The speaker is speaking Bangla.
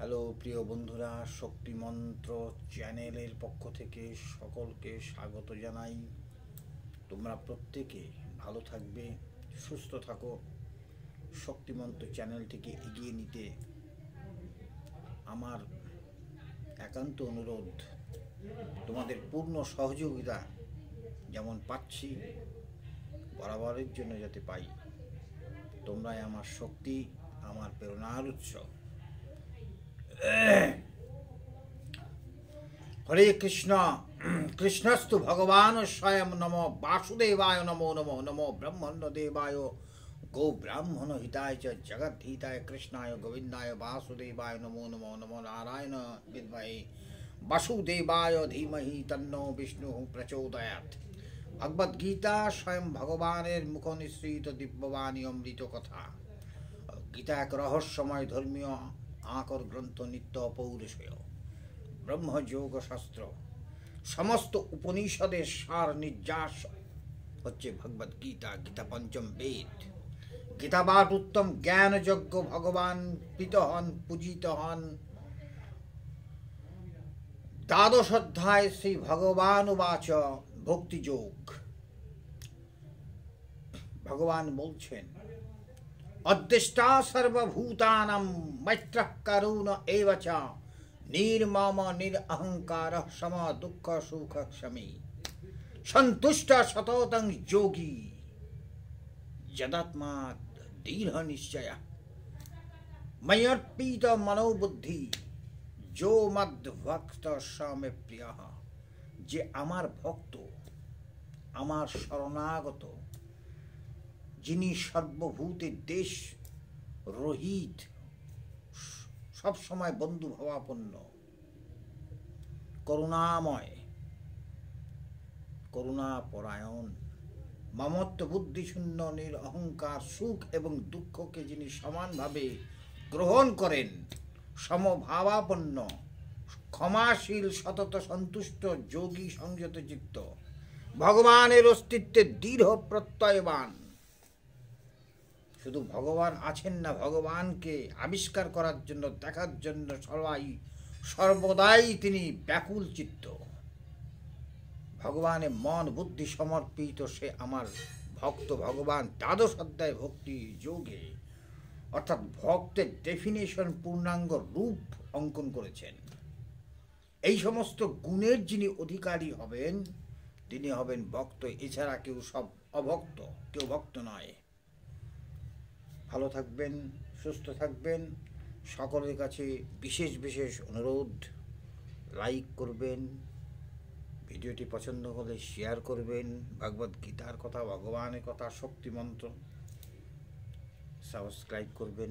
হ্যালো প্রিয় বন্ধুরা, শক্তি মন্ত্র চ্যানেলের পক্ষ থেকে সকলকে স্বাগত জানাই। তোমরা প্রত্যেকে ভালো থাকবে, সুস্থ থাকো। শক্তি মন্ত্র চ্যানেলটিকে এগিয়ে নিতে আমার একান্ত অনুরোধ, তোমাদের পূর্ণ সহযোগিতা যেমন পাচ্ছি বরাবরের জন্য যাতে পাই। তোমরাই আমার শক্তি, আমার প্রেরণার উৎস। হরে কৃষ্ণ। কৃষ্ণস্তু ভগবান স্বয়ং। নমো বাসুদেবায়। নমো নমো নমো ব্রহ্মণ্য দেবায় গো ব্রাহ্মণ হিতায় চ জগৎ হিতায় কৃষ্ণায় গোবিন্দায় বাসুদেবায় নমো নমো নমো নারায়ণ বিদ্মহে বাসুদেবায় ধীমহি তন্নো বিষ্ণু প্রচোদয়াৎ। ভগবদ গীতা স্বয়ং ভগবানের মুখ নিঃসৃত দিব্যবাণী অমৃত কথা। গীতা এক রহস্যময় ধর্মীয় আকর গ্রন্থ, নিত্য অপৌরুষেয় ব্রহ্মযোগ শাস্ত্র। সমস্ত উপনিষদের সার নির্যাস হচ্ছে ভগবদ গীতা। গীতা পঞ্চম বেদ। গীতাবাদ উত্তম জ্ঞানযজ্ঞ। ভগবান প্রীত হন, পূজিত হন। দ্বাদশ অধ্যায় শ্রী ভগবান উবাচ ভক্তিযোগ। ভগবান বলছেন, অদ্দেষ্টা সর্বভূতানাং মৈত্রঃ করুণ এব চ নির্মম নিরহংকার সম দুঃখ সুখ ক্ষমী সন্তুষ্ট সততং যোগী যদাত্মা দৃঢ় নিশ্চয় ময়র্পিত মনোবুদ্ধি যো মদ্ভক্ত স মে প্রিয়। যে আমার ভক্ত, আমার শরণাগত, যিনি সর্বভূতের দেশ রহিত, সবসময় বন্ধু ভাবাপন্ন, করুণাময়, করুণাপরায়ণ, মমত্ব বুদ্ধিশূন্য, নিরহংকার, সুখ এবং দুঃখকে যিনি সমানভাবে গ্রহণ করেন, সমভাবাপন্ন, ক্ষমাশীল, সতত সন্তুষ্ট, যোগী, সংযত চিত্ত, ভগবানের অস্তিত্বে দৃঢ় প্রত্যয়বান। শুধু ভগবান আছেন না, ভগবানকে আবিষ্কার করার জন্য, দেখার জন্য সর্বদাই তিনি ব্যাকুল চিত্ত। ভগবানের মন বুদ্ধি সমর্পিত, সে আমার ভক্ত। ভগবান দ্বাদশ অধ্যায় ভক্তি যোগে অর্থাৎ ভক্তের ডেফিনেশন, পূর্ণাঙ্গ রূপ অঙ্কন করেছেন। এই সমস্ত গুণের যিনি অধিকারী হবেন, তিনি হবেন ভক্ত। এছাড়া কেউ সব অভক্ত, কেউ ভক্ত নয়। ভালো থাকবেন, সুস্থ থাকবেন। সকলের কাছে বিশেষ বিশেষ অনুরোধ, লাইক করবেন, ভিডিওটি পছন্দ হলে শেয়ার করবেন। ভগবদ গীতার কথা, ভগবানের কথা, শক্তি মন্ত্র সাবস্ক্রাইব করবেন।